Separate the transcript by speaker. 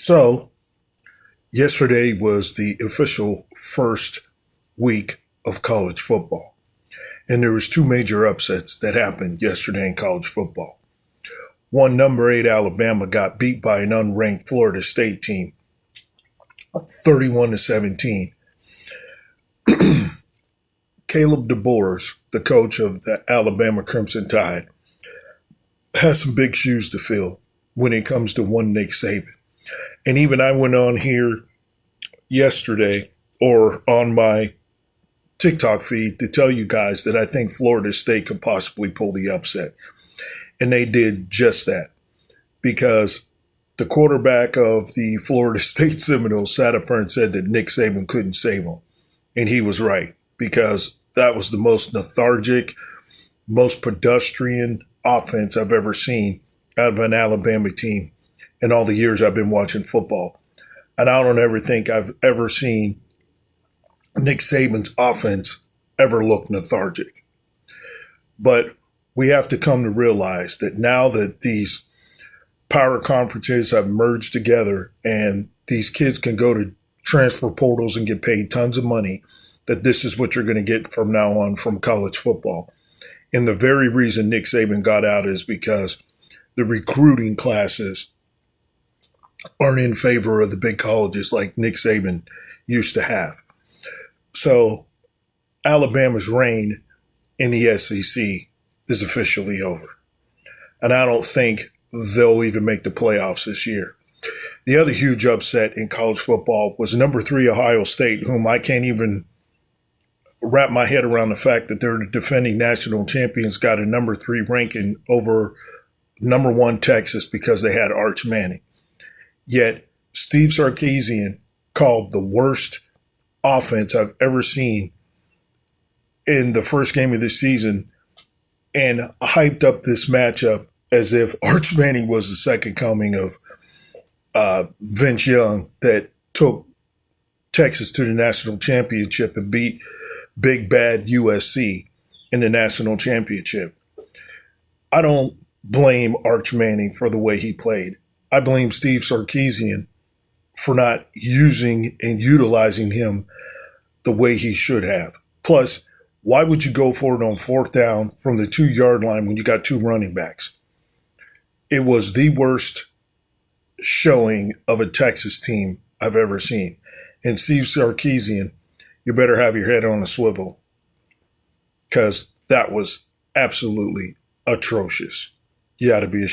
Speaker 1: So, yesterday was the official first week of college football. And there was two major upsets that happened yesterday in college football. One, number 8 Alabama got beat by an unranked Florida State team, 31-17. Caleb DeBoer, the coach of the Alabama Crimson Tide, has some big shoes to fill when it comes to one Nick Saban. And even I went on here yesterday or on my TikTok feed to tell you guys that I think Florida State could possibly pull the upset. And they did just that because the quarterback of the Florida State Seminoles sat up there and said that Nick Saban couldn't save him. And he was right because that was the most lethargic, most pedestrian offense I've ever seen out of an Alabama team in all the years I've been watching football. And I don't ever think I've ever seen Nick Saban's offense ever look lethargic. But we have to come to realize that now that these power conferences have merged together and these kids can go to transfer portals and get paid tons of money, that this is what you're going to get from now on from college football. And the very reason Nick Saban got out is because the recruiting classes aren't in favor of the big colleges like Nick Saban used to have. So Alabama's reign in the SEC is officially over. And I don't think they'll even make the playoffs this year. The other huge upset in college football was number 3 Ohio State, whom I can't even wrap my head around the fact that they're the defending national champions, got a number 3 ranking over number 1 Texas because they had Arch Manning. Yet Steve Sarkisian called the worst offense I've ever seen in the first game of the season and hyped up this matchup as if Arch Manning was the second coming of Vince Young that took Texas to the national championship and beat big bad USC in the national championship. I don't blame Arch Manning for the way he played. I blame Steve Sarkisian for not using and utilizing him the way he should have. Plus, why would you go for it on 4th down from the 2-yard line when you got 2 running backs? It was the worst showing of a Texas team I've ever seen. And Steve Sarkisian, you better have your head on a swivel because that was absolutely atrocious. You ought to be ashamed.